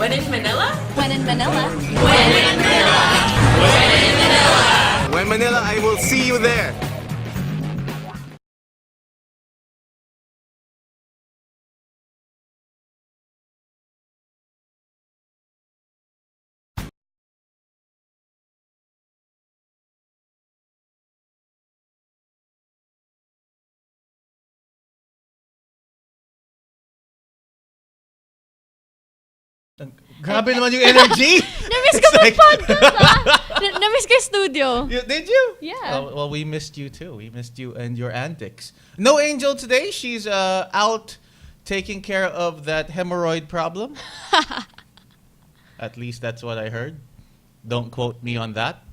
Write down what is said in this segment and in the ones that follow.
When in Manila? When in Manila. When in Manila? When in Manila? When Manila, I will see you there. Grabe naman yung energy. Namiss ko mag-podcast Namiss ko yung studio. Did you? Yeah. Well, we missed you too. We missed you and your antics. No Angel today. She's out taking care of that hemorrhoid problem. At least that's what I heard. Don't quote me on that.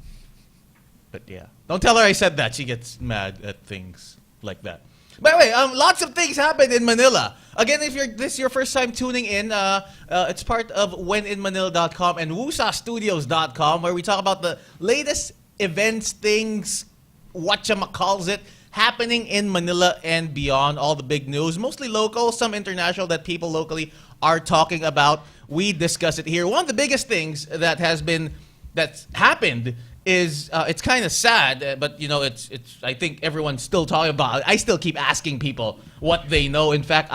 But yeah. Don't tell her I said that. She gets mad at things like that. By the way, lots of things happened in Manila. Again, if this is your first time tuning in, it's part of wheninmanila.com and woosastudios.com, where we talk about the latest events, things, whatchamacalls it, happening in Manila and beyond. All the big news, mostly local, some international that people locally are talking about. We discuss it here. One of the biggest things that's happened is it's kind of sad, but you know, it's I think everyone's still talking about it. I still keep asking people what they know. In fact,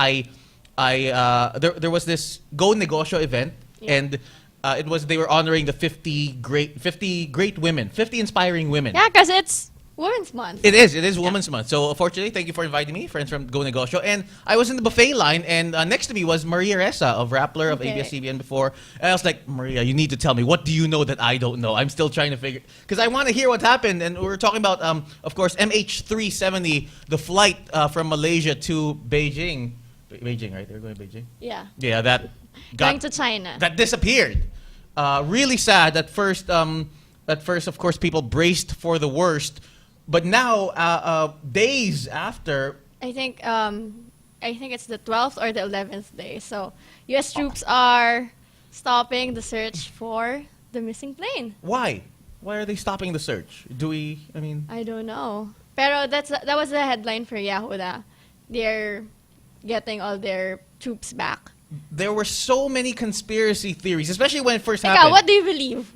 there was this Go Negosyo event, and they were honoring the 50 great women, 50 inspiring women. Yeah, because it's Women's Month. It is Women's Month. So fortunately, thank you for inviting me, friends from Go Negosyo. And I was in the buffet line, and next to me was Maria Ressa of Rappler of ABS-CBN before. And I was like, Maria, you need to tell me, what do you know that I don't know? I'm still trying to figure, because I want to hear what happened. And we were talking about, of course, MH370, the flight from Malaysia to Beijing. Beijing, right? They were going to Beijing? Yeah. Yeah, that Going to China. That disappeared. Really sad. At first, of course, people braced for the worst. But now, days after, I think it's the 12th or the 11th day. So U.S. troops are stopping the search for the missing plane. Why? Why are they stopping the search? I don't know. Pero that was the headline for Yahoo. They're getting all their troops back. There were so many conspiracy theories, especially when it first happened. Ikaw, what do you believe?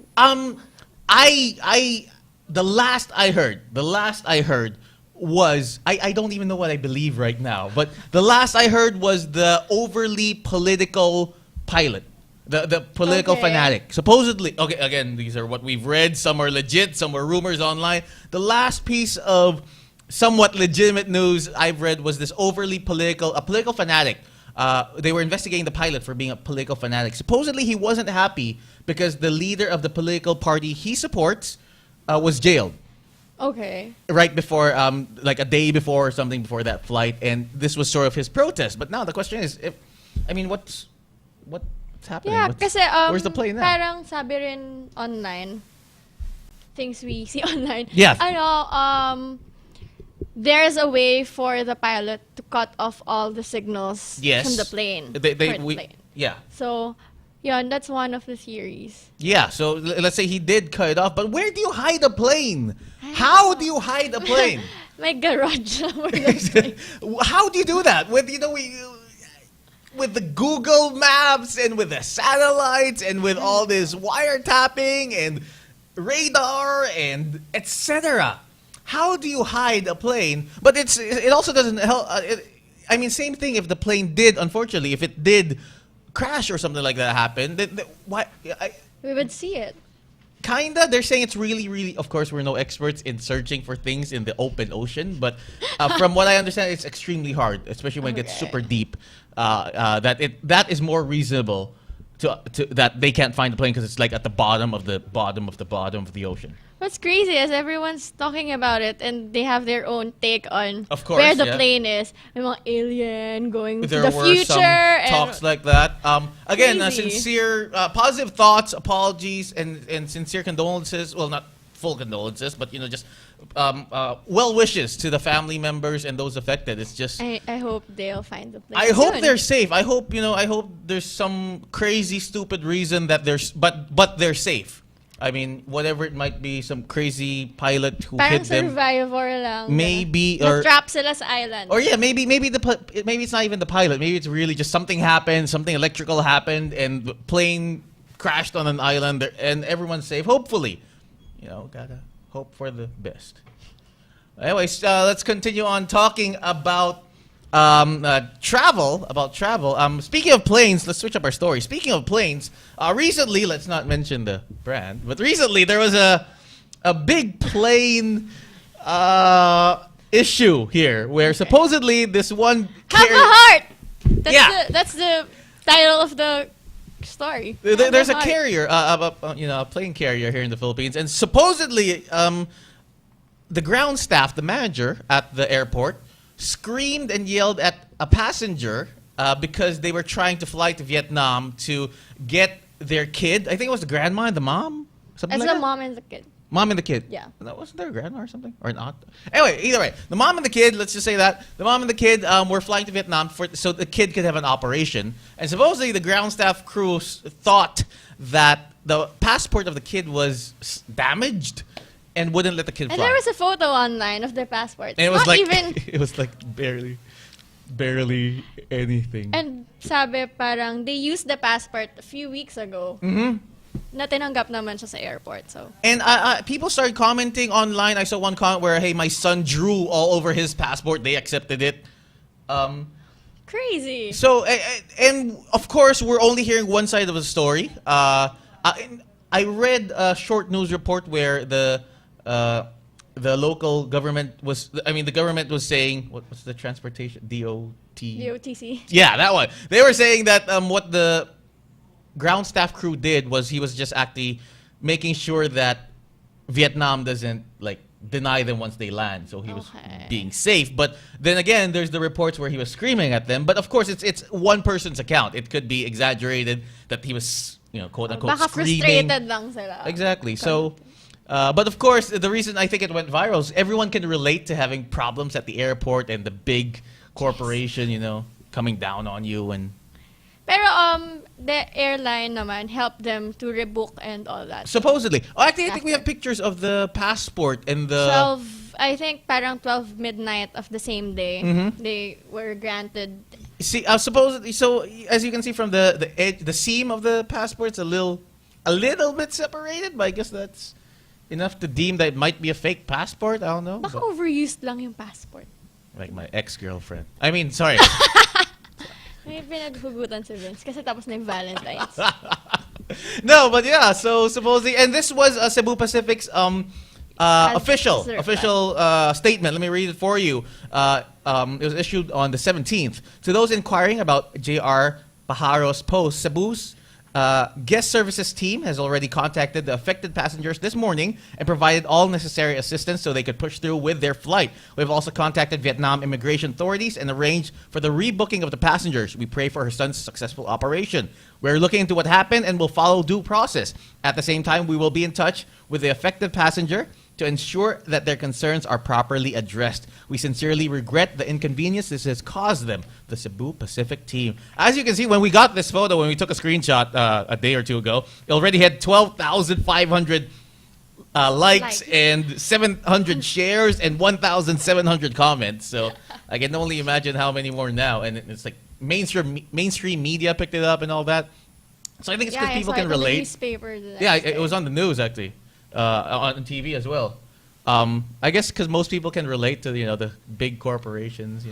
The last I heard was, I don't even know what I believe right now, but the last I heard was the overly political pilot, the political fanatic. Supposedly, okay, again, these are what we've read. Some are legit, some were rumors online. The last piece of somewhat legitimate news I've read was this a political fanatic. They were investigating the pilot for being a political fanatic. Supposedly, he wasn't happy because the leader of the political party he supports was jailed. Okay. Right before, like a day before or something before that flight, and this was sort of his protest. But now the question is, what's happening? Yeah, kasi where's the plane now? Parang sabi rin online, things we see online. Yeah. There's a way for the pilot to cut off all the signals from the plane. Yeah. So, yun, that's one of the theories. Yeah, so let's say he did cut it off, but where do you hide a plane? How do you hide a plane? My garage. How do you do that? With the Google Maps and with the satellites and with all this wiretapping and radar and etc. How do you hide a plane? But it also doesn't help. Same thing if the plane did, unfortunately, if it did crash or something like that happen, why? We would see it. Kinda. They're saying it's really, really. Of course, we're no experts in searching for things in the open ocean, but from what I understand, it's extremely hard, especially when it gets super deep. That is more reasonable to that they can't find the plane because it's like at the bottom of the bottom of the bottom of the ocean. What's crazy is everyone's talking about it and they have their own take on of course, where the plane is. May mga alien going to the were future. Some talks like that. Again, sincere, positive thoughts, apologies, and sincere condolences. Well, not full condolences, but just well wishes to the family members and those affected. It's just I hope they'll find the plane. I hope soon. they're safe. I hope there's some crazy stupid reason that but they're safe. I mean, whatever it might be, some crazy pilot who Parang hit them. survivor lang. Maybe, or Na-trap sila sa island. or yeah, maybe it's not even the pilot. Maybe it's really just something happened, something electrical happened, and the plane crashed on an island, and everyone's safe. Hopefully, gotta hope for the best. Anyways, let's continue on talking about travel. Speaking of planes, let's switch up our story. Speaking of planes, recently, let's not mention the brand, but recently there was a big plane issue here where supposedly this one Have a heart. Yeah. That's the title of the story. There's a Have carrier, a plane carrier here in the Philippines, and supposedly the ground staff, the manager at the airport, screamed and yelled at a passenger because they were trying to fly to Vietnam to get their kid. I think it was the grandma and the mom. Something It's like the that? mom and the kid. Mom and the kid. Yeah. Wasn't there a grandma or something? Or not? Anyway, either way. The mom and the kid, let's just say that. The mom and the kid were flying to Vietnam so the kid could have an operation. And supposedly the ground staff crew thought that the passport of the kid was damaged and wouldn't let the kid fly. And there was a photo online of their passports. And it was Not like even. it was like barely anything. And sabi parang they used the passport a few weeks ago. Mm-hmm. Na tinanggap naman siya sa airport. So And people started commenting online. I saw one comment where, hey, my son drew all over his passport. They accepted it. crazy. So, and of course, we're only hearing one side of the story. I read a short news report where the local government the government was saying, what's the transportation? DOTC. Yeah, that one. They were saying that what the ground staff crew did was he was just actually making sure that Vietnam doesn't deny them once they land, so he was being safe. But then again, there's the reports where he was screaming at them. But of course, it's one person's account. It could be exaggerated that he was quote unquote Baka screaming. frustrated lang sila. Exactly. So, but of course, the reason I think it went viral is everyone can relate to having problems at the airport and the big corporation, coming down on you and. Pero the airline naman helped them to rebook and all that. Supposedly. Oh, actually, I think we have pictures of the passport and the 12 midnight of the same day, they were granted. See, supposedly, so as you can see from the edge, the seam of the passport's a little bit separated, but I guess that's enough to deem that it might be a fake passport. I don't know. Baka overused lang yung passport. Like my ex-girlfriend. I mean, sorry. May pinaghugutan si Vince kasi tapos na yung Valentine's. No, but yeah, so supposedly, and this was Cebu Pacific's official statement. Let me read it for you. It was issued on the 17th. To those inquiring about J.R. Pajaro's post, Cebu's guest services team has already contacted the affected passengers this morning and provided all necessary assistance so they could push through with their flight. We've also contacted Vietnam immigration authorities and arranged for the rebooking of the passengers. We pray for her son's successful operation. We're looking into what happened and will follow due process. At the same time, we will be in touch with the affected passenger to ensure that their concerns are properly addressed. We sincerely regret the inconvenience this has caused them, the Cebu Pacific team. As you can see, when we got this photo, when we took a screenshot a day or two ago, it already had 12,500 likes and 700 shares and 1,700 comments. So I can only imagine how many more now. And it's like mainstream media picked it up and all that. So I think it's because people can relate. Newspaper Yeah, it was on the news actually. On TV as well. I guess because most people can relate to the big corporations,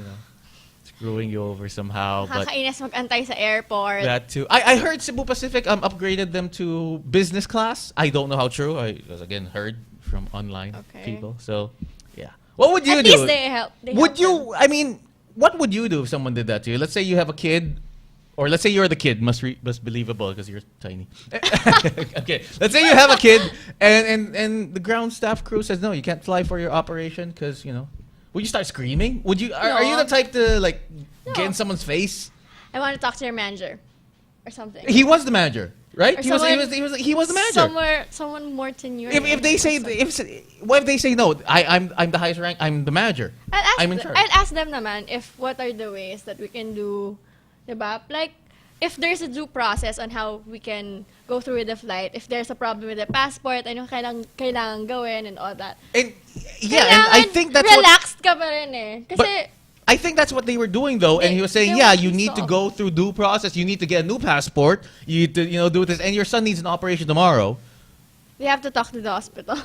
screwing you over somehow. But Nakakainis mag-antay sa airport. that too. I heard Cebu Pacific upgraded them to business class. I don't know how true. I was again heard from online people. So yeah, what would you At do? least they help. Would you? I mean, what would you do if someone did that to you? Let's say you have a kid. Or let's say you're the kid, must believable because you're tiny. Okay, let's say you have a kid, and the ground staff crew says no, you can't fly for your operation because would you start screaming? Would you? Are you the type to get in someone's face? I want to talk to your manager, or something. He was the manager, right? Or He was the manager. Someone more tenured. If they say what if they say no? I'm the highest rank. I'm the manager. I'm in charge. I'll ask them naman if what are the ways that we can do. Diba? Like, if there's a due process on how we can go through with the flight, if there's a problem with the passport, ano kailangan gawin and all that. And yeah, and I think that's relaxed ka pa rin eh. Kasi, But I think that's what they were doing though, and he was saying, they yeah, want you to need to solve. go through due process. You need to get a new passport. You need to, do this, and your son needs an operation tomorrow. we have to talk to the hospital.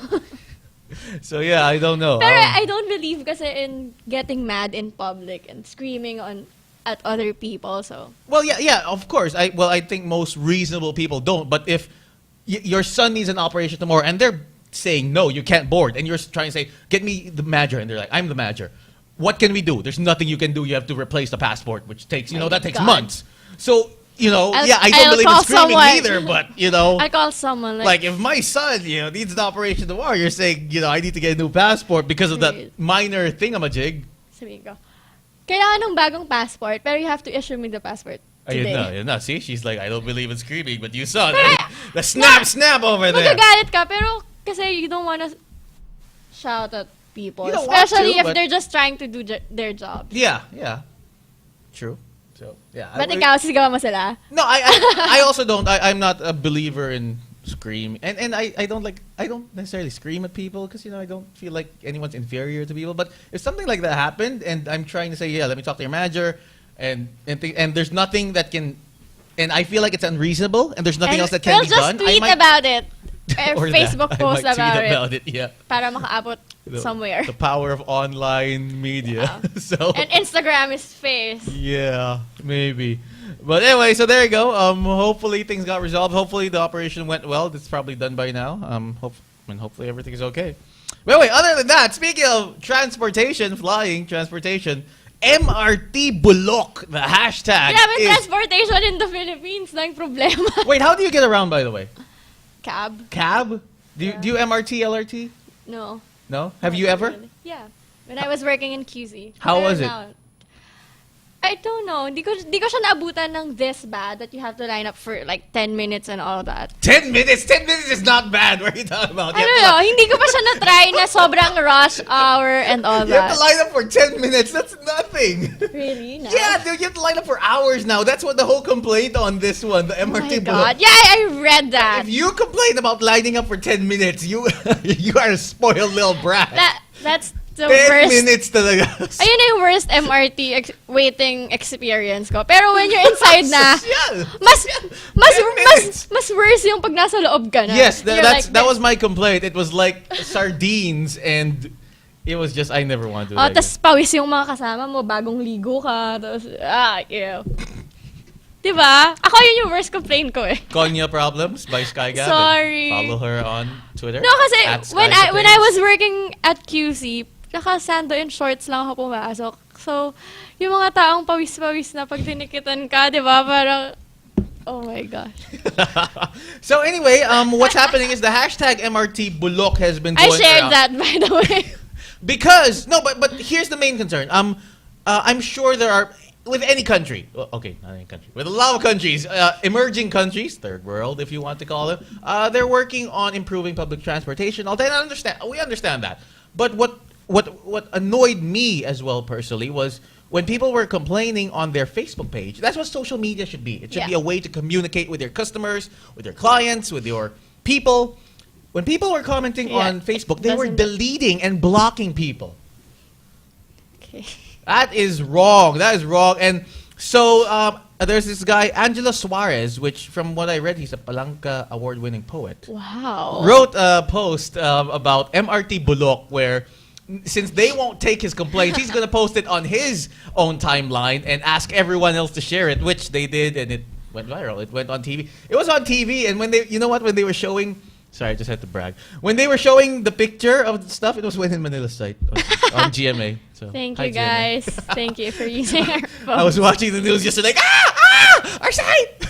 So yeah, I don't know. Pero I don't believe kasi in getting mad in public and screaming at other people. So Well, yeah, of course. I think most reasonable people don't. But if your son needs an operation tomorrow, and they're saying no, you can't board, and you're trying to say, get me the manager, and they're like, I'm the manager. What can we do? There's nothing you can do. You have to replace the passport, which takes, My that takes God. months. So I I'll don't believe in call screaming someone. either. But I call someone like if my son, needs an operation tomorrow, you're saying, I need to get a new passport because of that Right. minor thingamajig. sabihin ko, kailangan ng bagong passport, pero you have to issue me the passport today. Ayun na. See, she's like, I don't believe in screaming, but you saw the snap over there. Magagalit ka, pero kasi you don't wanna shout at people. You don't want Especially to, if but- they're just trying to do their job. Yeah. True. So, yeah. But ikaw, sigawan mo sila? No, I also don't. I'm not a believer in screaming. And I don't necessarily scream at people because, I don't feel like anyone's inferior to people. But if something like that happened and I'm trying to say, yeah, let me talk to your manager and there's nothing that can, and I feel like it's unreasonable and there's nothing else that can be done. We'll just tweet about it. Or or Facebook that. post I might tweet about it. about it. Yeah. Para makaabot somewhere. The power of online media. So And Instagram is face. yeah, maybe. But anyway, so there you go. Hopefully things got resolved. Hopefully the operation went well. It's probably done by now. Hopefully everything is okay. But anyway, other than that, speaking of transportation, MRT Bulok, the hashtag Grabe is... transportation in the Philippines. Nang problema. Wait, how do you get around, by the way? Cab? Cab? Do you MRT, LRT? No. No? Have you Not ever? really. Yeah. When I was working in QC. How Pero was it? now, I don't know. Di ko siya naabutan ng this bad that you have to line up for like 10 minutes and all that. 10 minutes? 10 minutes is not bad. What are you talking about? I don't know. Hindi ko pa siya na-try na sobrang rush hour and all You have to that. line up for 10 minutes. That's nothing. Really? No? Yeah, dude, you have to line up for hours now. That's what the whole complaint on this one, the Oh my MRT God. Bulok. Yeah, I read that. If you complain about lining up for 10 minutes, you you are a spoiled little brat. That's the 10 worst. minutes talaga. Ayun na yung worst MRT waiting experience ko. Pero when you're inside na, Sosyal. mas 10 minutes. worse yung pag nasa loob ka na. Yes, You're that like, was my complaint. It was like sardines and it was just, I never want to do oh, that. tas pawis yung mga kasama mo, bagong ligo ka, tapos, ew. Diba? Ako yun yung worst complaint ko eh. Konya Problems by Sky Gavin. Sorry. Follow her on Twitter. No, kasi at Sky when I Capaigns. was working at QC, naka-sando and shorts lang ako pumasok. So, yung mga taong pawis-pawis na pag tinikitan ka, di ba? Parang, oh my gosh. So anyway, what's happening is the hashtag MRT Bulok has been I going shared around. that, by the way. Because but here's the main concern. I'm sure there are with any country. Well, okay, not any country. With a lot of countries, emerging countries, third world, if you want to call them, they're working on improving public transportation. We understand that. But what annoyed me as well personally was when people were complaining on their Facebook page. That's what social media should be. It should be a way to communicate with your customers, with your clients, with your people. When people were commenting on Facebook, they were deleting and blocking people. Okay. That is wrong. And so there's this guy, Angelo Suarez, which from what I read, he's a Palanca award-winning poet. Wow. Wrote a post about MRT Bulok where since they won't take his complaints, he's going to post it on his own timeline and ask everyone else to share it, which they did, and it went viral. It went on TV. It was on TV, and when they were showing... Sorry, I just had to brag. When they were showing the picture of the stuff, it was in Manila's site on GMA. So, Thank hi, you, GMA. guys. Thank you for using our phone. I was watching the news just like, our site!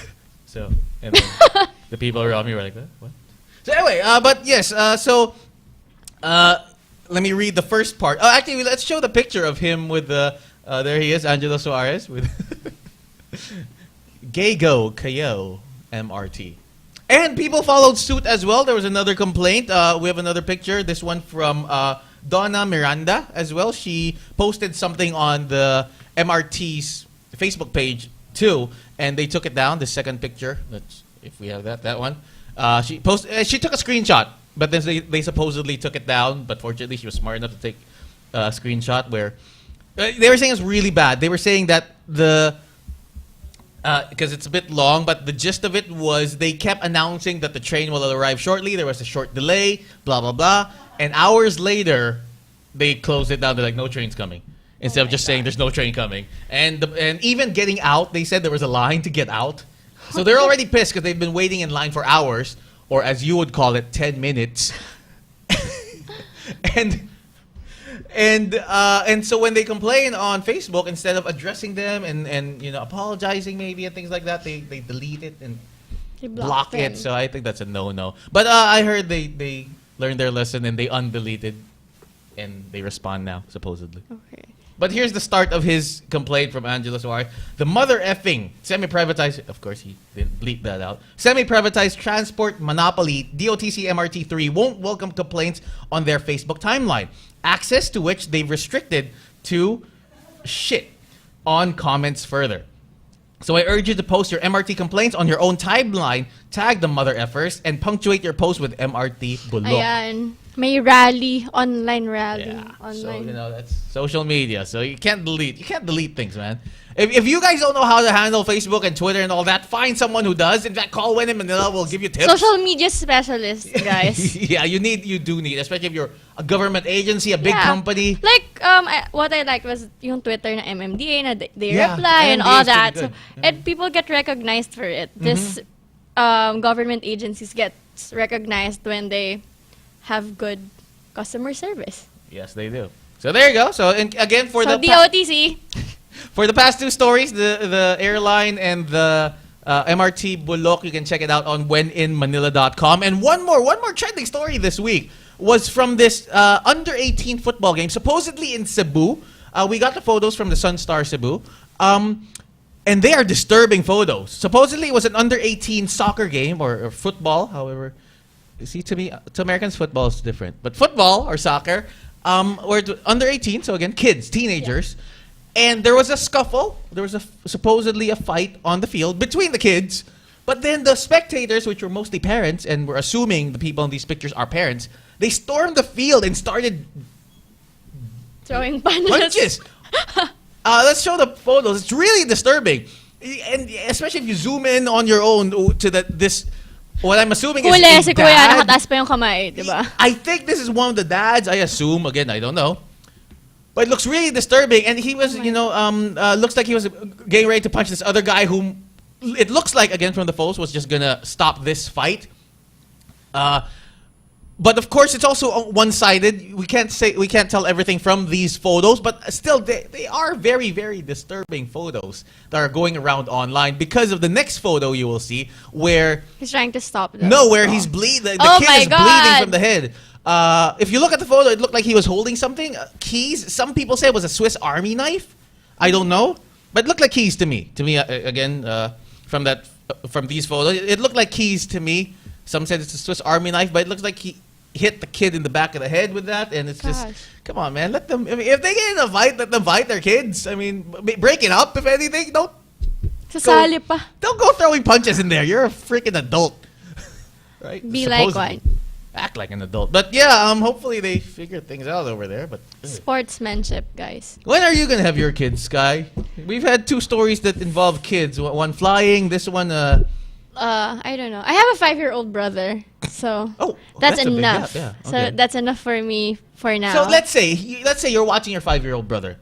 So, and then the people around me were like, what? So anyway, but yes, let me read the first part. Oh, actually, let's show the picture of him with the, there he is, Angelo Suarez, with Gago Kayo MRT. And people followed suit as well. There was another complaint. We have another picture. This one from Donna Miranda as well. She posted something on the MRT's Facebook page too, and they took it down. The second picture, let's if we have that one. She took a screenshot, but then they supposedly took it down. But fortunately, she was smart enough to take a screenshot where they were saying it's really bad. They were saying that because it's a bit long, but the gist of it was they kept announcing that the train will arrive shortly. There was a short delay, blah blah blah, and hours later, they closed it down. They're like, no train's coming. Instead of just saying there's no train coming, and even getting out, they said there was a line to get out. So they're already pissed because they've been waiting in line for hours, or as you would call it, 10 minutes. And so when they complain on Facebook, instead of addressing them and apologizing maybe and things like that, they delete it and block it. So I think that's a no. But I heard they learned their lesson and they undeleted and they respond now supposedly. Okay. But here's the start of his complaint from Angelo Suarez. The mother effing semi-privatized, of course he didn't bleep that out, semi-privatized transport monopoly DOTC MRT3 won't welcome complaints on their Facebook timeline, access to which they've restricted to shit on comments further. So I urge you to post your MRT complaints on your own timeline, tag the mother effers, and punctuate your post with MRT Bulok. Ayan. May rally, online rally. Yeah. Online. So, that's social media. So you can't delete things, man. If you guys don't know how to handle Facebook and Twitter and all that, find someone who does. In fact, call When in Manila. We'll give you tips. Social media specialist, guys. Yeah, you do need, especially if you're a government agency, a big company. Like, what I liked was yung Twitter na MMDA na they reply and MMDA all is pretty that. good. So, and people get recognized for it. This government agencies get recognized when they have good customer service. Yes, they do. So there you go. So again for the DOTC. For the past two stories, the airline and the MRT Bulok, you can check it out on wheninmanila.com. And one more trending story this week was from this under 18 football game, supposedly in Cebu. We got the photos from the Sunstar Cebu. And they are disturbing photos. Supposedly it was an under 18 soccer game or football, however. See, to Americans, football is different. But football or soccer, or under 18, so again, kids, teenagers. Yeah. And there was a scuffle. There was supposedly a fight on the field between the kids. But then the spectators, which were mostly parents, and we're assuming the people in these pictures are parents, they stormed the field and started throwing punches. Let's show the photos. It's really disturbing. And especially if you zoom in on your own to this... What I'm assuming is si Kuya, nakataas pa yung kamay, diba? I think this is one of the dads. I assume. Again, I don't know. But it looks really disturbing. And he was, looks like he was getting ready to punch this other guy whom it looks like, again, from the photos, was just going to stop this fight. But of course, it's also one-sided. We can't tell everything from these photos, but still, they are very, very disturbing photos that are going around online because of the next photo you will see where he's trying to stop them. No, where he's bleeding. The kid is bleeding from the head. If you look at the photo, it looked like he was holding something. Keys. Some people say it was a Swiss Army knife. I don't know, but it looked like keys to me. Again, from these photos, it looked like keys to me. Some said it's a Swiss Army knife, but it looks like he hit the kid in the back of the head with that, and it's just, come on, man, let them. I mean, if they get in a fight, let them fight their kids. I mean, break it up if anything. Don't go throwing punches in there. You're a freaking adult, right? Be like one. Act like an adult. But yeah, hopefully they figure things out over there. But sportsmanship, guys. When are you gonna have your kids, Sky? We've had two stories that involve kids. One flying. This one. I don't know. I have a 5-year-old brother, so that's enough. Okay. So that's enough for me for now. So let's say you're watching your 5-year-old brother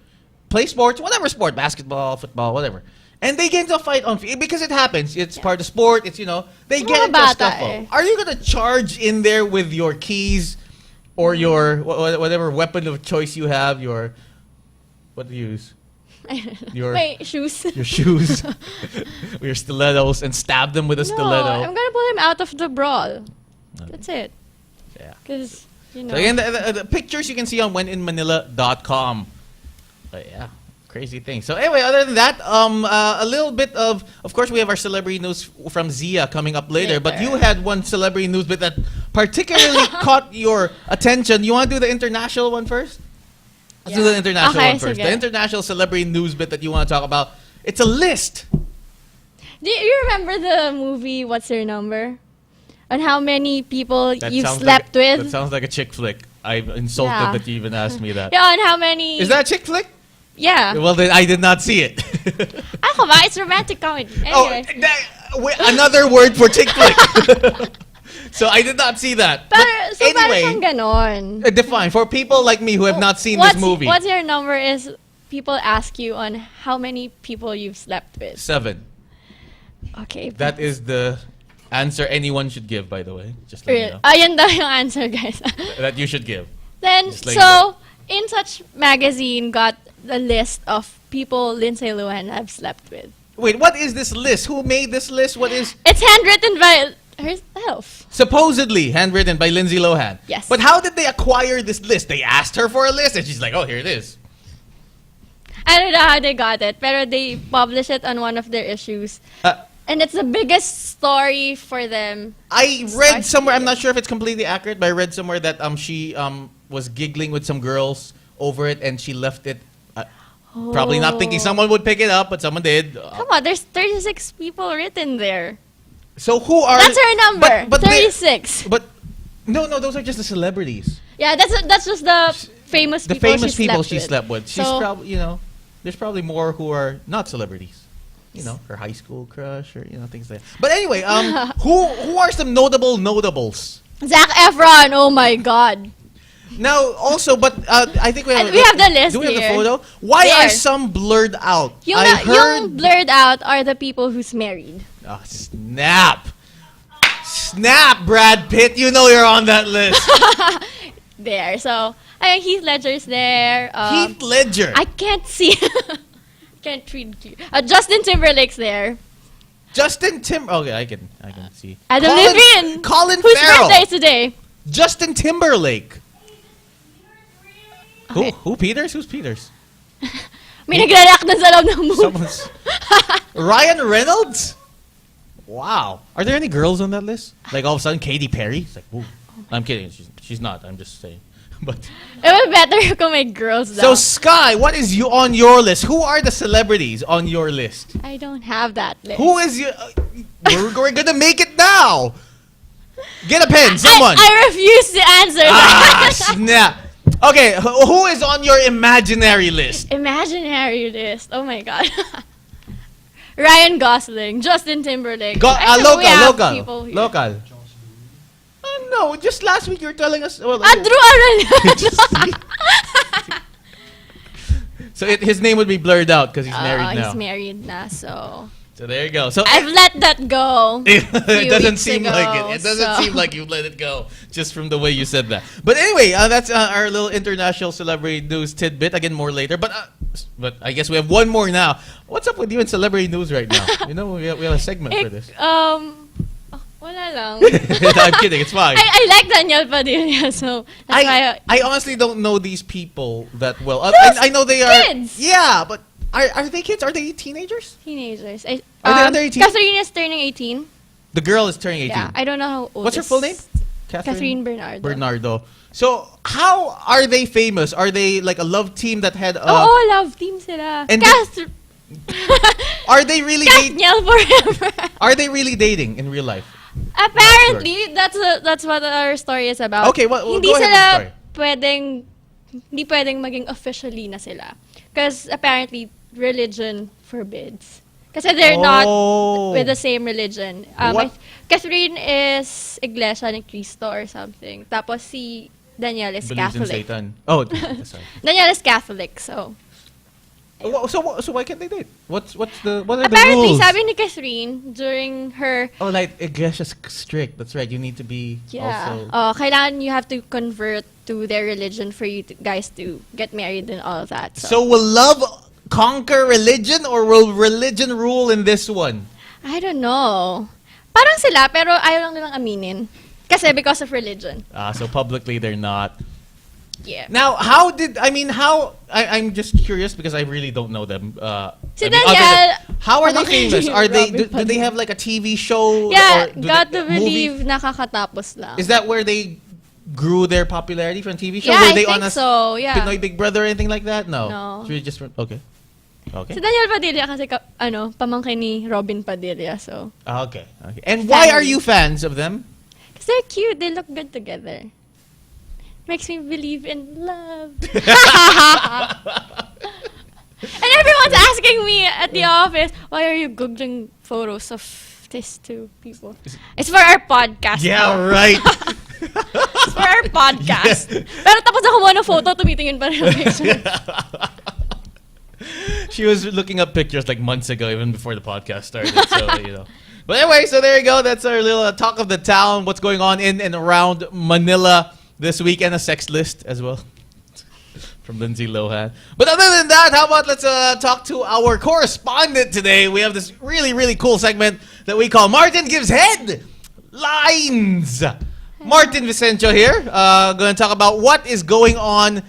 play sports, whatever sport, basketball, football, whatever, and they get into a fight because it happens. It's part of sport. It's they get into a scuffle. Are you gonna charge in there with your keys or your whatever weapon of choice you have? What do you use? Shoes. Your shoes. Your stilettos, and stab them with a stiletto. I'm gonna pull him out of the brawl. That's it. Yeah. Because, So again, the pictures you can see on wheninmanila.com. But yeah, crazy thing. So anyway, other than that, a little bit of course, we have our celebrity news from Zia coming up later. But you had one celebrity news bit that particularly caught your attention. You want to do the international one first? Let's do the international one first. The international celebrity news bit that you want to talk about. It's a list Do you remember the movie What's Your Number? On how many people you've sounds slept That with? sounds like a chick flick. I'm insulted Yeah. that you even asked me that. Yeah, on how many... Is that a chick flick? Yeah. Well, then I did not see it. Ako ba? It's romantic comedy. Anyway. Wait, another word for chick flick. So I did not see that. But So parang anyway, siyang ganon. define for people like me who have not seen this movie. What's Your Number is people ask you on how many people you've slept with. 7. Okay. That is the answer anyone should give, by the way. Just let you know. Ayun daw yung answer, guys. That you should give. Then, Just like so, In Such magazine got the list of people Lindsay Lohan have slept with. Wait, what is this list? Who made this list? What is... It's handwritten by herself. Supposedly handwritten by Lindsay Lohan. Yes. But how did they acquire this list? They asked her for a list and she's like, oh, here it is. I don't know how they got it, but they published it on one of their issues. And it's the biggest story for them. I read somewhere, I'm not sure if it's completely accurate, but I read somewhere that she was giggling with some girls over it and she left it. Probably not thinking someone would pick it up, but someone did. Come on, there's 36 people written there. So who are... That's her number, but 36. But no, those are just the celebrities. Yeah, that's just the famous The people famous people she with. slept with. She's So- probably, there's probably more who are not celebrities. Her high school crush or, things like that. But anyway, who are some notables? Zac Efron, oh my God. Now, also, but I think we have... And we have the list Do we have here. the photo? Why There. are some blurred out? Yung, I heard... yung blurred out are the people who's married. Oh, snap. Snap, Brad Pitt. You know you're on that list. There, so Heath Ledger's there. Heath Ledger. I can't see. Can't read. Justin Timberlake's there. Justin Tim... Okay, I can see. Adam Levine. Colin Whose Farrell. birthday is today? Justin Timberlake. Okay. Who? Peters? Who's Peters? May nagre-react na sa loob ng movie. Someone's... Ryan Reynolds? Wow. Are there any girls on that list? Like all of a sudden, Katy Perry? It's like, whoa. I'm kidding. She's not. I'm just saying. But It would be better kung may girls so daw. Sky, what is you on your list? Who are the celebrities on your list? I don't have that list. Who is your? We're gonna make it now. Get a pen, someone. I refuse to answer Ah, that. snap. Okay, who is on your imaginary list? Imaginary list. Oh my God. Ryan Gosling, Justin Timberlake. Local. No, just last week you were telling us. Well, Drew Arellano. so his name would be blurred out because he's married now. He's married na, so So there you go. So I've let that go. it doesn't weeks seem ago, like it. It doesn't so- seem like you let it go just from the way you said that. But anyway, that's our little international celebrity news tidbit. Again, more later. But I guess we have one more now. What's up with you in celebrity news right now? We have a segment for this. Wala lang. I'm kidding. It's fine. I like Daniel Padilla, so that's why. I honestly don't know these people that well. Those I know they are kids. Yeah, but are they kids? Are they teenagers? Teenagers. Are they under 18? Catherine is turning 18. The girl is turning 18. Yeah, I don't know how old. What's her full name? Catherine Bernardo. Bernardo. So how are they famous? Are they like a love team that had? Oo, love team sila. And are they really Kathniel forever. Are they really dating in real life? Apparently, that's what our story is about. Okay, well, hindi go ahead sila with the hindi pwedeng maging officially na sila. Because apparently, religion forbids. Kasi they're not with the same religion. Catherine is Iglesia ni Cristo or something. Tapos si Daniel is Believes in Catholic. Satan. Oh, sorry. Daniel is Catholic, so. So why can't they date? What are the Apparently, rules? sabi ni Catherine during her like Iglesia's strict. That's right. You need to be also. kailangan you have to convert to their religion for you guys to get married and all of that. So will love conquer religion or will religion rule in this one? I don't know. Parang sila, pero ayaw lang nilang aminin. Kasi because of religion. So publicly they're not. Yeah. Now, I'm just curious because I really don't know them. Daniel, how are they famous? Are they do they have like a TV show? Yeah, or got to believe nakakatapos lang. Is that where they grew their popularity from TV show? Yeah, Were I they think on a so, yeah. Pinoy Big Brother or anything like that? No. No. It's really just okay. Okay. Si Daniel Padilla kasi pamangkin ni Robin Padilla. So, Okay. And why are you fans of them? because they're cute. They look good together. Makes me believe in love. And everyone's asking me at the office, why are you googling photos of these two people? It's for our podcast. Yeah, right. It's for our podcast. Pero tapos ako ng photo, tumitingin pa rin ang picture. She was looking up pictures like months ago, even before the podcast started. So, But anyway, so there you go. That's our little talk of the town. What's going on in and around Manila this week, and a sex list as well from Lindsay Lohan. But other than that, how about let's talk to our correspondent today. We have this really, really cool segment that we call Martin Gives Headlines. Martin Vicencio here. Going to talk about what is going on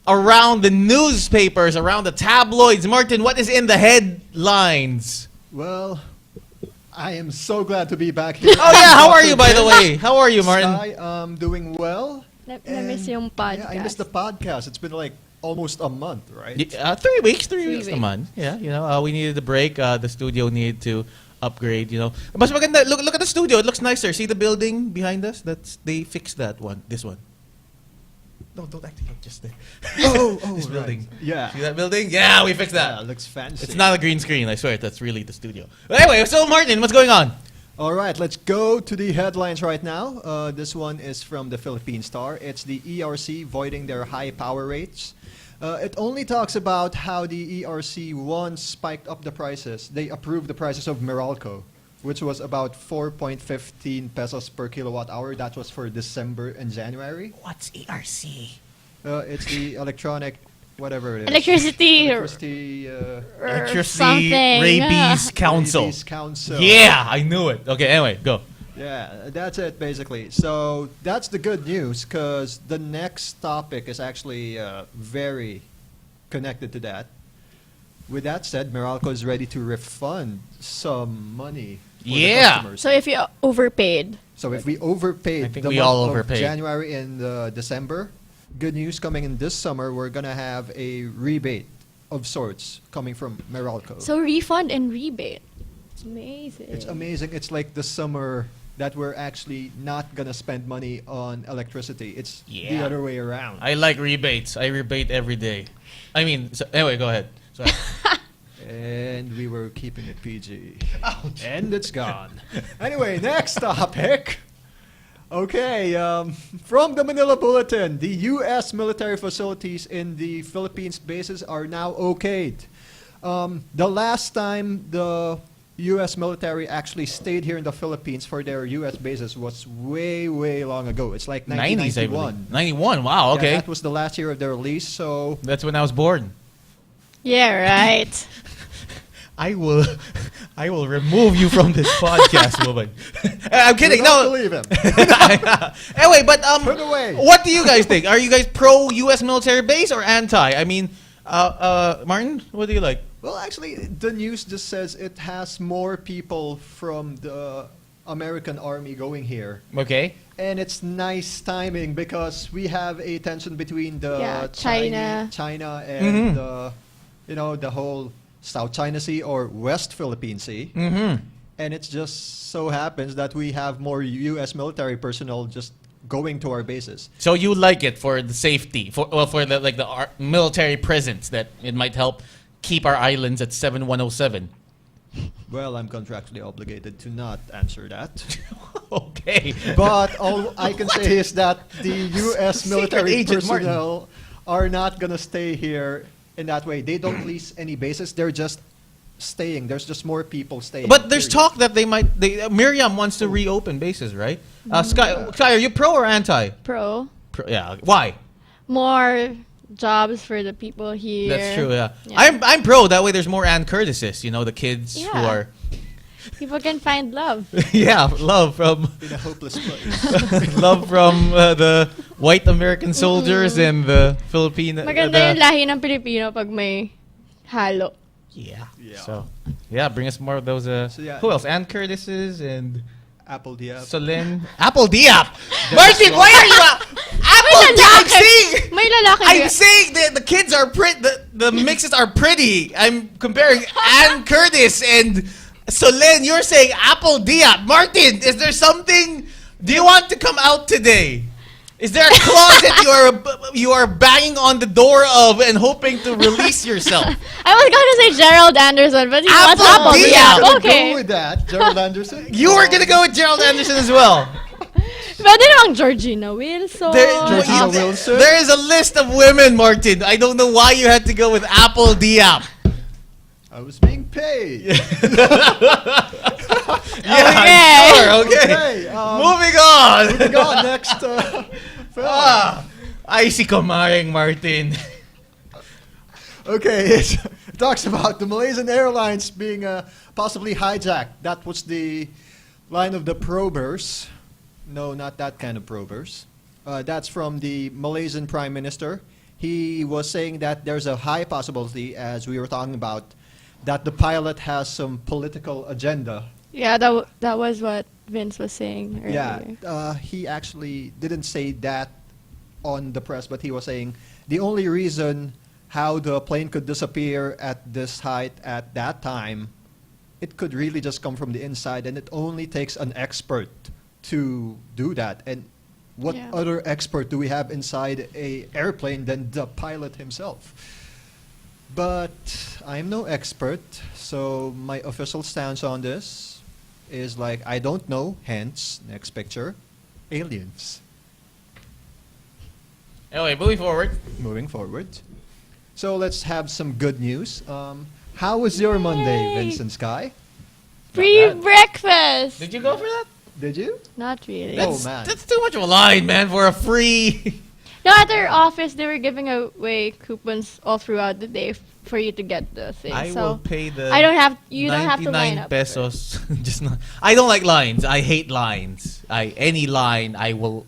around the newspapers, around the tabloids. Martin, what is in the headlines? Well, I am so glad to be back here. Oh yeah, how are you, by the way? How are you, Martin? I'm doing well. Na-miss yung podcast. Yeah, I missed the podcast. It's been like almost a month, right? 3 weeks, 3 weeks weeks. naman. Yeah, we needed a break. The studio needed to upgrade, Mas maganda, look at the studio. It looks nicer. See the building behind us? They fixed that one. This one. No, don't activate just there. Oh, This right. building. Yeah. See that building? Yeah, we fixed Yeah, that. it looks fancy. It's not a green screen, I swear. That's really the studio. But anyway, so Martin, what's going on? All right, let's go to the headlines right now. This one is from the Philippine Star. It's the ERC voiding their high power rates. It only talks about how the ERC once spiked up the prices. They approved the prices of Meralco, which was about 4.15 pesos per kilowatt hour. That was for December and January. What's ERC? It's the electronic, whatever it is. Electricity Electricity. or Electricity something. Rabies Council. Rabies Council. Yeah, I knew it. Okay, anyway, go. Yeah, that's it basically. So that's the good news because the next topic is actually very connected to that. With that said, Meralco is ready to refund some money for the customers. So if you overpaid. So if we overpaid I think the we month all of overpaid. January and December, good news coming in this summer, we're going to have a rebate of sorts coming from Meralco. So refund and rebate. It's amazing. It's amazing. It's like the summer that we're actually not going to spend money on electricity. It's the Yeah. other way around. I like rebates. I rebate every day. I mean, anyway, go ahead. Sorry. And we were keeping it PG. And it's gone. Anyway, next topic. Okay, from the Manila Bulletin, the U.S. military facilities in the Philippines bases are now okayed. The last time the U.S. military actually stayed here in the Philippines for their U.S. bases was way, way long ago. It's like 90s, I 1991. believe. 91, wow, Yeah, okay. that was the last year of their release, so... That's when I was born. Yeah, right. I will remove you from this podcast, woman. I'm kidding. Do not No. believe him. Anyway, but Put away. what do you guys think? Are you guys pro U.S. military base or anti? I mean, Martin, what do you like? Well, actually, the news just says it has more people from the American Army going here. Okay. And it's nice timing because we have a tension between the Yeah, China. China and the whole South China Sea or West Philippine Sea. Mm-hmm. And it just so happens that we have more U.S. military personnel just going to our bases. So you like it for the safety, for the military presence that it might help keep our islands at 7107. Well, I'm contractually obligated to not answer that. Okay. But all I can say is that the U.S. military Secret Agent Martin. personnel are not going to stay here in that way. They don't lease any bases. They're just staying. There's just more people staying. But there's period. talk that Miriam wants to reopen bases, right? Sky, are you pro or anti? Pro. Yeah. Why? More jobs for the people here. That's true. Yeah. Yeah. I'm pro. That way, there's more Ann Curtises. The kids who Yeah. are. People can find love. Yeah, love from in a hopeless place. love from the white American soldiers and the Filipino. Maganda yung lahi ng Pilipino pag may halo. Yeah. Yeah. So, yeah, bring us more of those. yeah. Who else? Ann Curtises and Apple Diab. Solin. Apple Diab. Martin, why are you? Apple Apple D, I'm lalaki. saying. May lalaki. I'm saying that the kids are pretty. The mixes are pretty. I'm comparing Ann Curtis and Solen. You're saying Apple Dia. Martin, is there something? Do you want to come out today? Is there a closet you are banging on the door of and hoping to release yourself? I was gonna say Gerald Anderson, but he wants Apple Apple Dia. Dia. Gonna Okay. go with that, Gerald Anderson. You were gonna go with Gerald Anderson as well. Pwede namang Georgina Wilson. Georgina Wilson? There is a list of women, Martin. I don't know why you had to go with Apple Dia. I was being paid. Yeah, sure. Okay. Okay, Moving on. Moving on, next film. Ay, si Kumaring Martin. Okay, it talks about the Malaysian Airlines being possibly hijacked. That was the line of the probers. No, not that kind of probers. That's from the Malaysian Prime Minister. He was saying that there's a high possibility, as we were talking about, that the pilot has some political agenda. Yeah, that was what Vince was saying earlier. Yeah, he actually didn't say that on the press, but he was saying the only reason how the plane could disappear at this height at that time, it could really just come from the inside, and it only takes an expert to do that. And what other expert do we have inside a airplane than the pilot himself? But I'm no expert, so my official stance on this is like, I don't know, hence, next picture, aliens. Anyway, moving forward. Moving forward. So let's have some good news. How was your Monday, Yay. Vincent Sky? Free Not bad. breakfast. Did you go for that? Did you? Not really. Oh, That's, man. that's too much of a line, man, for a free. No, at their office, they were giving away coupons all throughout the day for you to get the thing. I so will pay the. I don't have. You don't have to line 99 up. pesos. Just not. I don't like lines. I hate lines. Any line I will.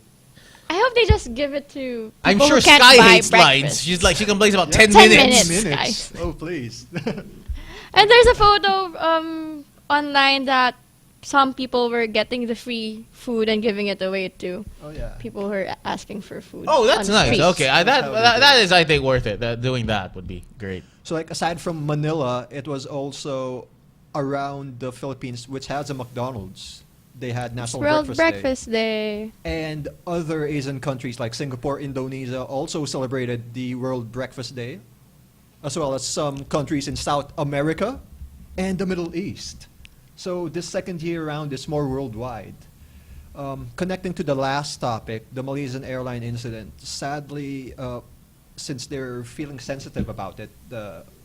I hope they just give it to. I'm people sure who can't Sky buy hates lines. breakfast. She's like she complains about Yeah. 10 10 minutes. minutes. Minutes. Sky. Oh, please. And there's a photo online that some people were getting the free food and giving it away to Oh, yeah. people who are asking for food. Oh, that's on the nice. streets. Okay, That's how they do that it. is I think worth it. Doing that would be great. So, like, aside from Manila, it was also around the Philippines, which has a McDonald's. They had It's National World Breakfast, Breakfast Day. Day. And other Asian countries like Singapore, Indonesia also celebrated the World Breakfast Day, as well as some countries in South America and the Middle East. So this second year round is more worldwide. Connecting to the last topic, the Malaysian airline incident, sadly, since they're feeling sensitive about it,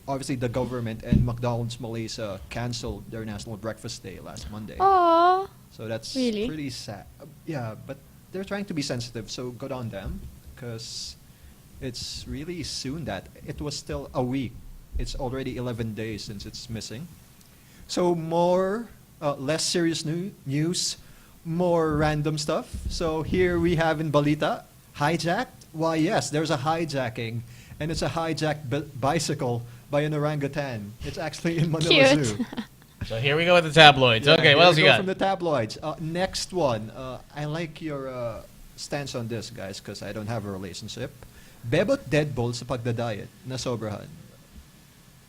obviously the government and McDonald's Malaysia canceled their National Breakfast Day last Monday. Aww. So that's Really? pretty sad. Yeah, but they're trying to be sensitive, so good on them, because it's really soon that it was still a week. It's already 11 days since it's missing. So more, less serious news, more random stuff. So here we have in Balita, hijacked. Why, yes, there's a hijacking, and it's a hijacked bicycle by an orangutan. It's actually in Manila Cute. Zoo. So here we go with the tabloids. Yeah, Okay, here what else we you go got? from the tabloids. Next one. I like your stance on this, guys, because I don't have a relationship. Bebot deadbolt sa pagda-diet na sobrahan.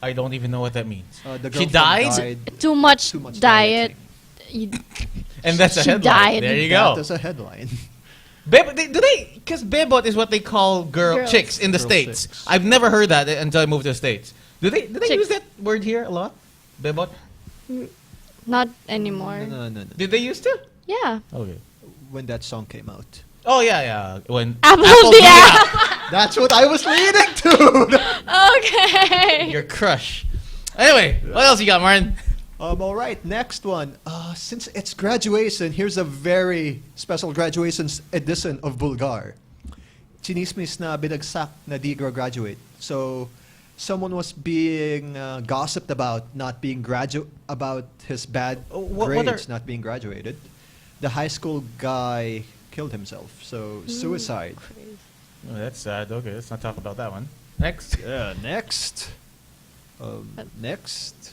I don't even know what that means. The She girlfriend died? died. Too much, Too much diet. dieting. And that's a She headline. died. There you That go. is a headline. Because Bebot is what they call Girls. chicks in the Girl States. chicks. I've never heard that until I moved to the States. Do they Chicks. use that word here a lot? Bebot? Not anymore. No. Did they used to? Yeah. Okay. When that song came out. Oh yeah. When Apple Dia. Dia. That's what I was leading to. Okay. Your crush. Anyway, what else you got, Martin? All right, next one. Since it's graduation, here's a very special graduation edition of Bulgar. Chinismis na binagsak na di graduate. So, someone was being gossiped about not being about his bad What grades, are- not being graduated. The high school guy killed himself. So, suicide. Oh, that's sad. Okay, let's not talk about that one. Next. Yeah, next. Next.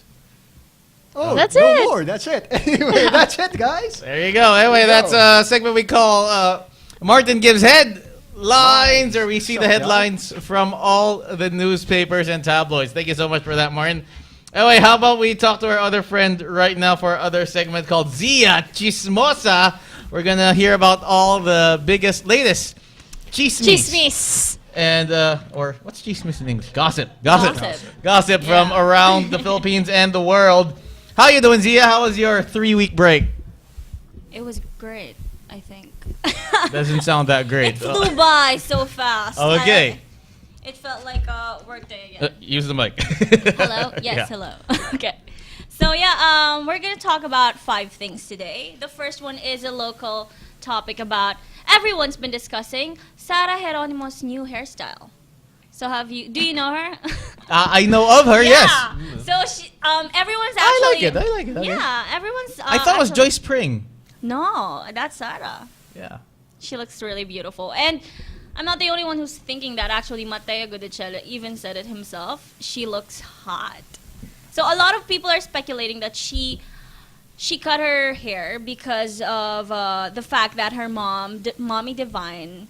That's no it. more. That's it. Anyway, that's it, guys. There you go. Anyway, There you that's go. a segment we call Martin Gives Head. lines, or we see Shut the up. headlines from all the newspapers and tabloids. Thank you so much for that, Martin. Anyway, how about we talk to our other friend right now for our other segment called Zia Chismosa. We're going to hear about all the latest chismes. Chismis. And, or what's chismis in English? Gossip Gossip. from Yeah. around the Philippines and the world. How you doing, Zia? How was your 3-week break? It was great, I think. Doesn't sound that It great. flew by so fast. Okay. It felt like a work day again. Use the mic. Hello? Yes, Yeah. hello. Okay. So yeah, we're gonna talk about 5 things today. The first one is a local topic about everyone's been discussing Sarah Geronimo's new hairstyle. So do you know her? I know of her, yes. So everyone's I actually. like it. Okay. Yeah, everyone's. I thought it was actually- Joyce Spring. No, that's Sarah. Yeah. She looks really beautiful. And I'm not the only one who's thinking that. Actually, Mateo Gudicella even said it himself. She looks hot. So a lot of people are speculating that she cut her hair because of the fact that her mom, Mommy Divine,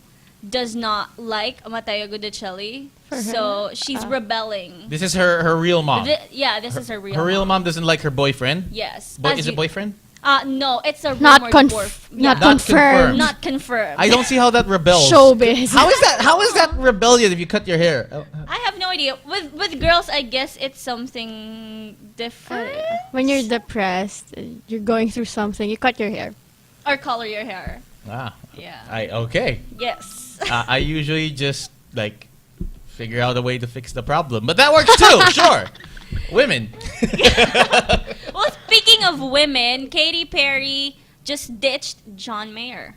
does not like Mateo Gudicelli. So she's rebelling. This is her real mom. This is her real Her real mom. mom doesn't like her boyfriend. Yes. Is it boyfriend? No, it's a Not rumored not Not confirmed. confirmed. Not confirmed. I don't see how that rebels. Showbiz. How is that rebellion if you cut your hair? I have no idea. With girls, I guess it's something different. When you're depressed, you're going through something, you cut your hair. Or color your hair. Ah, Yeah. okay. Yes. I usually just figure out a way to fix the problem, but that works too. Sure, women. Well, speaking of women, Katy Perry just ditched John Mayer.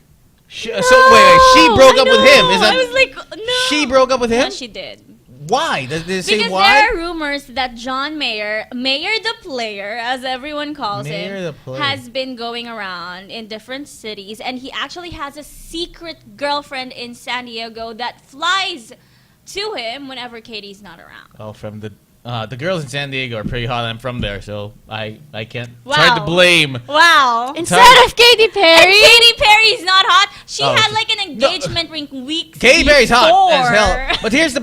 So wait, she broke up with him. Is that I was like, no. she broke up with him? No, she did. Why? Does it say Because why? there are rumors that John Mayer, Mayer the player, as everyone calls Mayer the him, player. has been going around in different cities, and he actually has a secret girlfriend in San Diego that flies to him whenever Katie's not around. Oh, from the girls in San Diego are pretty hot. I'm from there, so I can't. Wow. It's hard to blame. Wow. Instead of Katy Perry. Katy Perry's not hot. She Oh, had like an engagement ring weeks Katy Perry's hot as hell. before. But here's the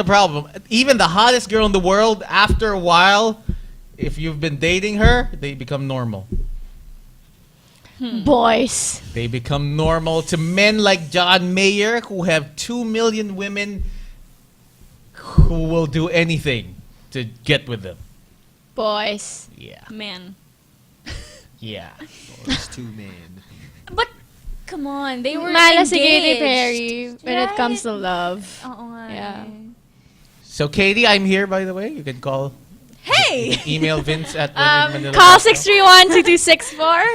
problem. Even the hottest girl in the world, after a while, if you've been dating her, they become normal. Boys. They become normal to men like John Mayer, who have 2 million women who will do anything to get with them. Boys. Yeah. Man. Yeah. It's 2 men. But, come on, they were Mala si engaged. Katy Perry when it comes Right? to love. Oo nga Yeah. eh. So, Katie, I'm here, by the way. You can call. Hey! Email Vince at Call 631-2264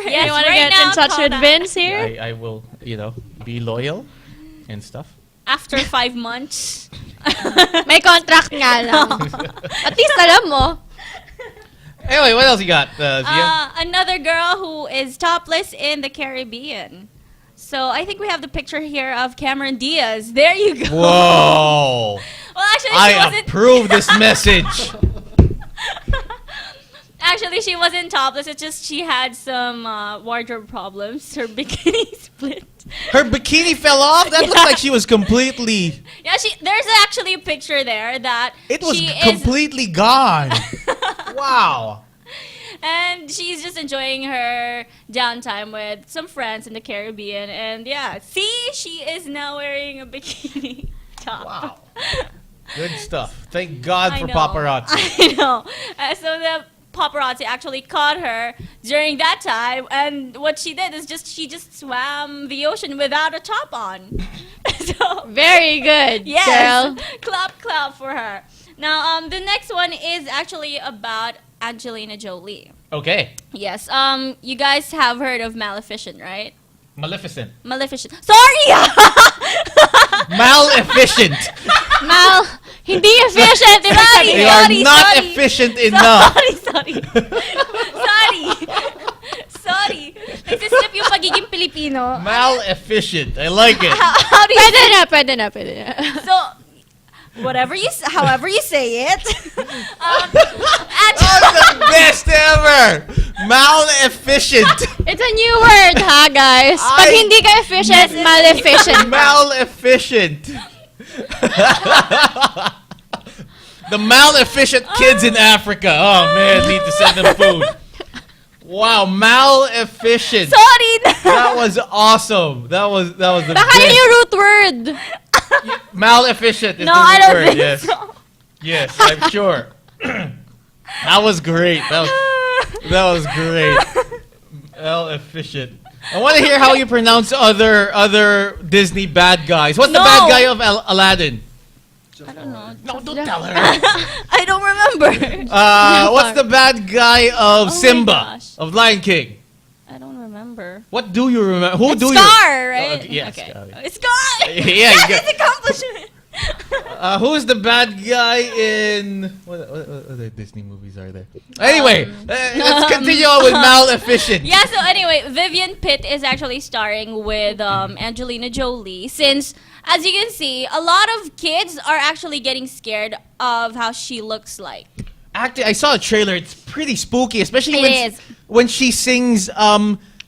if Yes, you want to right get in now, touch call with that. Vince here. I will, be loyal and stuff. After 5 months. May contract nga lang. At least alam mo. Anyway, what else you got, Zia? Another girl who is topless in the Caribbean. So I think we have the picture here of Cameron Diaz. There you go. Whoa! Well, actually, she I wasn't. approve this message. Actually, she wasn't topless. It's just she had some wardrobe problems. Her bikini split. Her bikini fell off? That looks like she was completely... Yeah, there's actually a picture there that It was she completely gone. Wow. and she's just enjoying her downtime with some friends in the Caribbean. And yeah, see, she is now wearing a bikini top. Wow. Good stuff. Thank God I for know. paparazzi. I know. So the paparazzi actually caught her during that time, and what she did is she just swam the ocean without a top on. So Very good, yes, girl. clap for her. Now, the next one is actually about Angelina Jolie. Okay. Yes. You guys have heard of Maleficent, right? Maleficent. Maleficent. Sorry. Malefficient. Mal, hindi efficient. Sorry. They are not sorry. efficient enough. Sorry. Sorry. Nagsislip yung pagiging Pilipino. Malefficient. I like it. How do you Pwede na. So, however you say it. That's the best ever. Maleficent. It's a new word, ha, guys? Pag hindi ka efficient, maleficient. Maleficent. The maleficent kids in Africa. Oh man, need to send them food. Wow, maleficent. Sorry na. That was awesome. That was the Baka yun yung root word. Maleficent is No, the I root don't word. think Yes. so. Yes, I'm sure. That was great. That was great. Maleficent. I want to hear how you pronounce other Disney bad guys. What's the No. bad guy of Aladdin? I don't know. No, don't tell her. I don't remember. What's the bad guy of Oh my Simba gosh. of Lion King? I don't remember. What do you remember? Who It's do Scar, you? right? Oh, okay, yes, Okay. Scar. It's Scar. Yeah, Yes, you got- it's accomplishment. Who's the bad guy in what other Disney movies are there? Anyway, let's continue on with Maleficent. Yeah, so anyway, Vivian Pitt is actually starring with Angelina Jolie since, as you can see, a lot of kids are actually getting scared of how she looks like. Actually, I saw a trailer. It's pretty spooky, especially It is. when she sings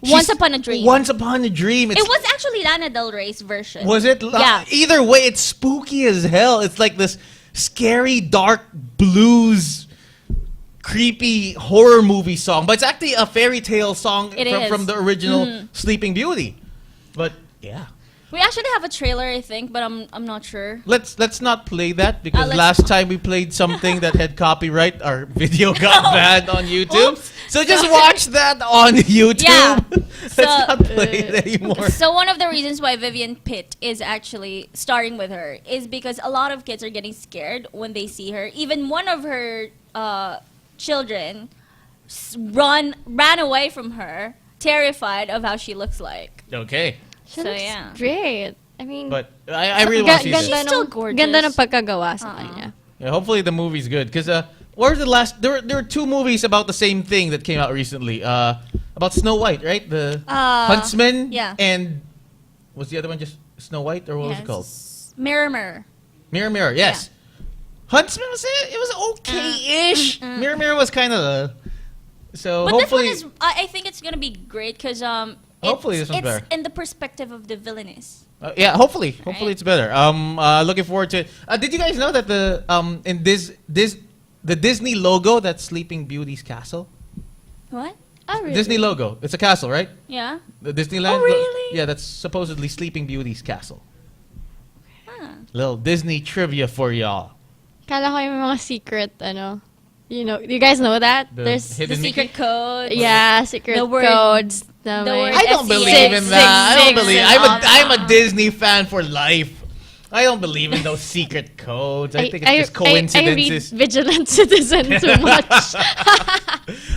Once Upon a Dream. Once Upon a Dream. It's, It was actually Lana Del Rey's version. was it? Yeah. Either way, it's spooky as hell. It's like this scary, dark blues, creepy horror movie song, but it's actually a fairy tale song It is. from the original Sleeping Beauty. But yeah. We actually have a trailer, I think, but I'm not sure. Let's not play that because let's- last time we played something that had copyright, our video got banned on YouTube. Oops. So just watch that on YouTube. Yeah. Let's So- not play it anymore. So one of the reasons why Vivian Pitt is actually starring with her is because a lot of kids are getting scared when they see her. Even one of her children ran away from her, terrified of how she looks like. Okay. She So, looks yeah. great. I mean, But I really want to see She's this. still gorgeous. Ganda ng pagkagawa sa kanya. Yeah, hopefully the movie's good because what was the last? There were two movies about the same thing that came out recently. About Snow White, right? The Huntsman. yeah. And was the other one just Snow White or what was it called? Mirror, Mirror. Mirror, Mirror. Yes. Huntsman was it? It was okay-ish. Mirror, Mirror was kind of. So But hopefully, this one is, I think it's gonna be great because Hopefully it's, this one's it's better. in the perspective of the villainess. yeah. Hopefully Right. it's better. Looking forward to it. Did you guys know that the the Disney logo that's Sleeping Beauty's castle? What? Oh, really? Disney logo. It's a castle, right? Yeah. The Disneyland. Oh, really? Yeah, that's supposedly Sleeping Beauty's castle. Huh. Little Disney trivia for y'all. Kala ko yung mga secret, you know, you guys know that? The There's, hidden The Mickey? secret code. yeah, secret The word- codes. na the may- word I don't SEX, believe in that. I don't six, believe. and I'm all I'm a that. Disney fan for life. I don't believe in those secret codes. I think it's just coincidences. I read Vigilant Citizen too much.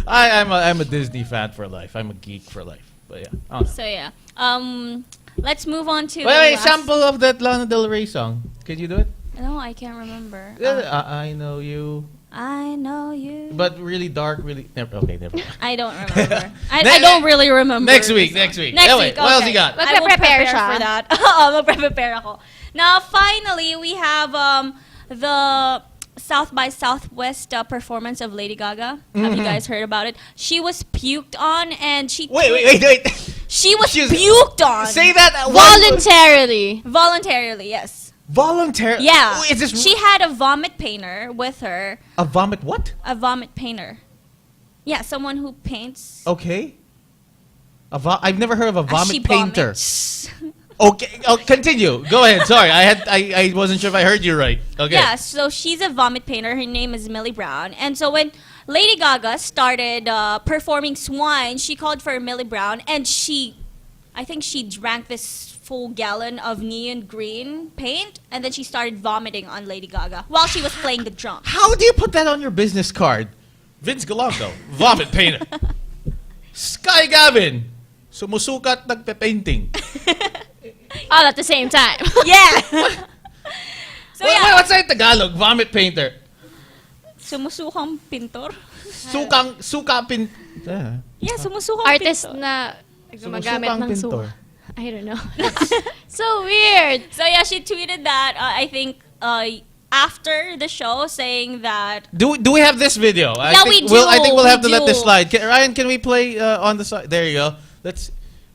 I'm a Disney fan for life. I'm a geek for life. But yeah. I don't know. So yeah. Let's move on to. Wait, last- sample of that Lana Del Rey song. Can you do it? No, I can't remember. I know you. I know you. But really dark, really. Never. Okay, never. I don't remember. I Ne- don't really remember. Next the week. song. Next week. Next Anyway, week. what else okay. you got? I will Magpe-prepare prepare siya. for that. Magpe-prepare ako. Now, finally, we have the South by Southwest performance of Lady Gaga. Have you guys heard about it? She was puked on, and she Wait. She was She's- puked on. Say that Voluntarily. Voluntarily, yes. Voluntary. Yeah. Is this She had a vomit painter with her. a vomit? What? A vomit painter. Yeah, someone who paints. Okay. I've never heard of a as she vomit painter. vomits. Okay. Oh, continue. Go ahead. Sorry, I wasn't sure if I heard you right. Okay. Yeah, so she's a vomit painter. Her name is Millie Brown. And so when Lady Gaga started performing Swine, she called for Millie Brown, and I think she drank this full gallon of neon green paint, and then she started vomiting on Lady Gaga while she was playing the drums. How do you put that on your business card? Vince Galanto, vomit painter. Sky Gavin, sumusukat nagpe-painting. All at the same time. Yeah. So Wait, yeah, what's that in Tagalog? Vomit painter. sumusukang pintor. Suka pin. Yeah, sumusukang Artist pintor. na gumagamit Sumusukang ng pintor. suka. I don't know. So weird. So yeah, she tweeted that. I think after the show saying that Do we have this video? Yeah, we I think we'll do, have to we let this do. slide. Ryan, can we play on the side? There you go. Let's.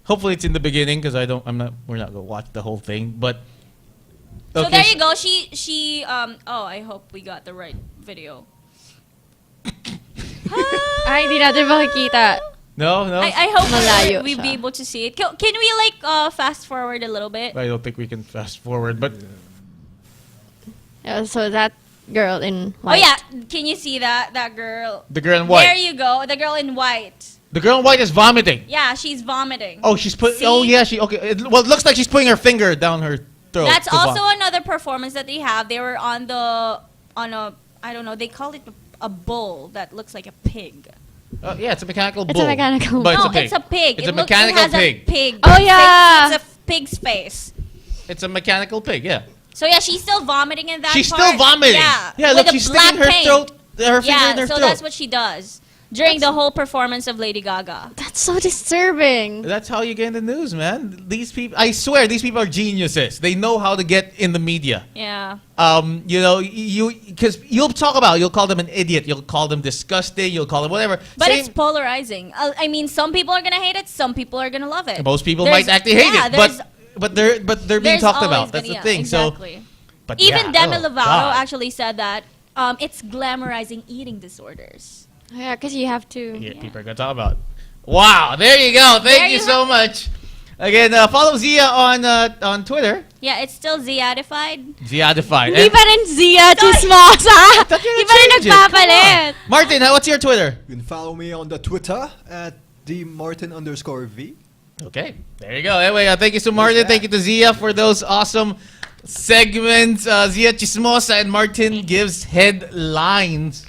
Hopefully it's in the beginning because we're not gonna watch the whole thing. But So there you go. She oh, I hope we got the right video. Ay, hindi natin makikita. No. I hope Malayo we'll siya. be able to see it. Can we like fast forward a little bit? I don't think we can fast forward, but So that girl in Oh white. yeah, can you see that girl? the girl in white. There you go. The girl in white. The girl in white is vomiting. Yeah, she's vomiting. Oh, she's put. See? Oh yeah, she. Okay. It looks like she's putting her finger down her throat. That's to also vom- another performance that they have. They were on a I don't know. They call it a bull that looks like a pig. yeah, it's a mechanical It's bull. a mechanical But No, it's a pig. it's a pig. It's It a looks- mechanical it has pig. A pig. Oh, yeah. It's a pig's face. It's a mechanical pig. Yeah. So yeah, she's still vomiting in that She's part. still vomiting. Yeah. Yeah. with Look, the she's black sticking her paint. throat. Her finger Yeah, in her so throat. that's what she does during the whole performance of Lady Gaga. That's so disturbing. That's how you get in the news, man. These people, I swear, these people are geniuses. They know how to get in the media. Yeah. You know, because you'll call them an idiot, you'll call them disgusting, you'll call them whatever. But Same- it's polarizing. I mean, some people are gonna hate it. Some people are gonna love it. most people There's- might actually hate yeah, it, there's- but they're being there's talked always about. That's gonna- the thing. Exactly. So, but Even yeah, Demi oh, Lovato God. actually said that it's glamorizing eating disorders. Yeah, because you have to. Yeah, people are gonna talk about. Wow, there you go. Thank There you you so much. Again, follow Zia on Twitter. Yeah, it's still Ziadified. Ziadified. Hindi pa rin Zia Chismosa. thought you were Hindi pa rin change it. nagpapalit. Martin, what's your Twitter? You can follow me on the Twitter at @dmartin_v. Okay, there you go. Anyway, thank you so Martin. Thank you to Zia for those awesome segments. Zia Chismosa and Martin gives headlines.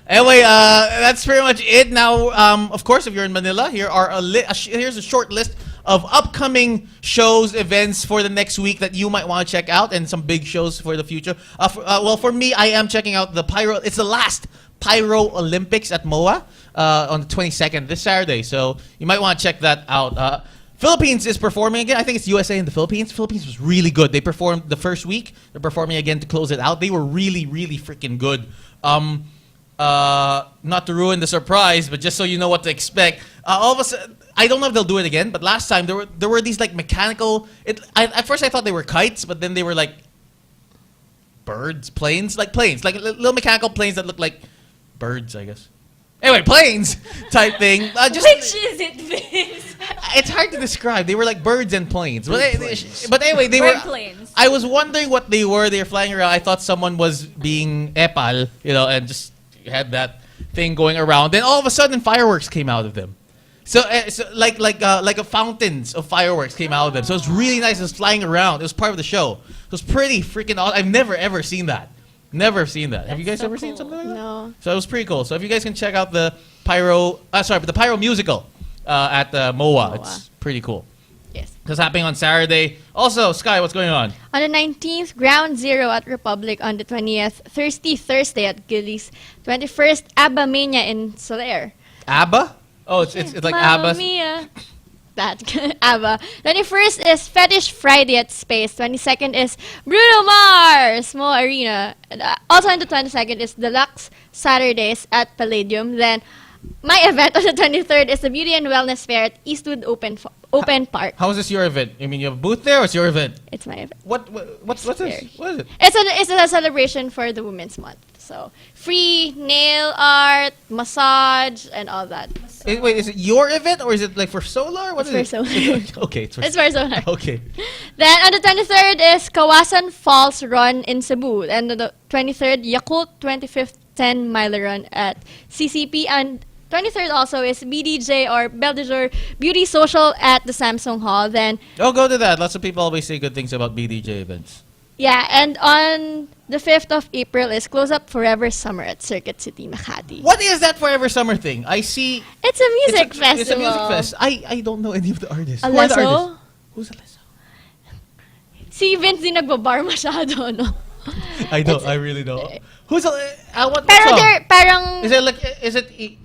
Anyway, that's pretty much it. Now, of course, if you're in Manila, here's a short list of upcoming shows, events for the next week that you might want to check out, and some big shows for the future. Well, for me, I am checking out the Pyro. It's the last Pyro Olympics at MOA on the 22nd this Saturday, so you might want to check that out. Philippines is performing again. I think it's USA and the Philippines. Philippines was really good. They performed the first week. They're performing again to close it out. They were really, really freaking good. Not to ruin the surprise, but just so you know what to expect. All of a sudden, I don't know if they'll do it again, but last time there were these like mechanical. At first I thought they were kites, but then they were like planes, like little mechanical planes that look like birds, I guess. Anyway, planes type thing. Which is it, Vince? It's hard to describe. They were like birds and planes. But anyway, they Bird were. planes. I was wondering what they were. They were flying around. I thought someone was being epal, and just had that thing going around. Then all of a sudden, fireworks came out of them. So like a fountains of fireworks came out of them. So it was really nice. It was flying around. It was part of the show. It was pretty freaking awesome. I've never ever seen that. Never seen that. Have you guys so ever seen cool. something like that? No. So it was pretty cool. So if you guys can check out the the Pyro musical at MOA, it's pretty cool. Yes. It's happening on Saturday. Also, Sky, what's going on? On the 19th, Ground Zero at Republic. On the 20th, Thirsty Thursday at Gillies. 21st, ABBA Mania in Soler. ABBA? Oh, it's like Mamma ABBA. Mia. That, ABBA. 21st is Fetish Friday at Space. 22nd is Bruno Mars, Mo Arena. And, also on the 22nd is Deluxe Saturdays at Palladium. Then, my event on the 23rd is the Beauty and Wellness Fair at Eastwood Open Park. How is this your event? I mean, you have a booth there, or it's your event? It's my event. What's this? There. What is it? It's a celebration for the Women's Month. So, free nail art, massage, and all that. Wait, is it your event or is it like for solar? What It's is for it? solar. Okay, it's for It's for solar. Okay. Then on the 23rd is Kawasan Falls Run in Cebu. And on the 23rd, Yakult 25th 10 mile run at CCP. And 23rd also is BDJ or Belle de Jour Beauty Social at the Samsung Hall. Then, Oh, go to that. Lots of people always say good things about BDJ events. yeah, and on the 5th of April is Close Up Forever Summer at Circuit City, Makati. What is that Forever Summer thing? I see. It's a music it's festival. It's a music fest. I don't know any of the artists. Who are the Alesso? artists? Who's Alesso? Si Vince di nagbabar masyado, no? I don't. I really don't. Who's what Pero song? they're parang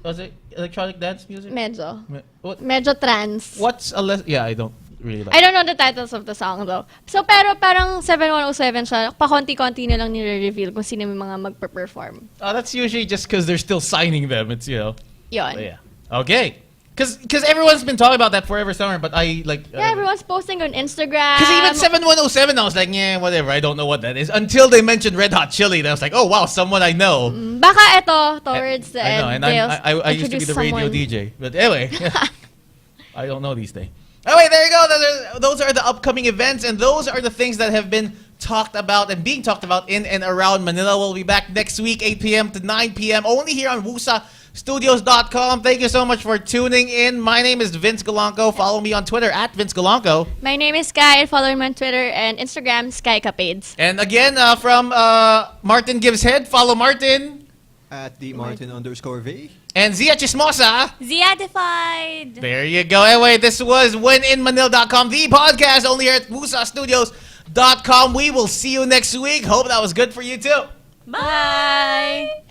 Was it electronic dance music? medyo. What? Medyo trans. What's Alesso? Yeah, I don't. really like. I don't know the titles of the song though. So pero parang 7107 siya, pa-konti-konti na lang nire-reveal kung sino yung mga magpe-perform. That's usually just because they're still signing them. It's Yon. But yeah. Okay. Because everyone's been talking about that forever summer, but I like. Yeah, everyone's posting on Instagram. Because even 7107, I was like, yeah, whatever. I don't know what that is. Until they mentioned Red Hot Chili, then I was like, oh wow, someone I know. Baka ito, towards the I know, end, and they'll I used to be the introduce radio someone. DJ. But anyway, I don't know these things. Anyway, there you go. Those are the upcoming events, and those are the things that have been talked about and being talked about in and around Manila. We'll be back next week, 8 p.m. to 9 p.m. only here on WusaStudios.com. Thank you so much for tuning in. My name is Vince Galanco. Follow me on Twitter at Vince Galanco. My name is Sky, and follow me on Twitter and Instagram, Sky Capades. And again, from Martin Gives Head, follow Martin. At the Martin_V. And Zia Chismosa. Ziatified. There you go. Anyway, this was WhenInManila.com, the podcast only here at WusaStudios.com. We will see you next week. Hope that was good for you too. Bye.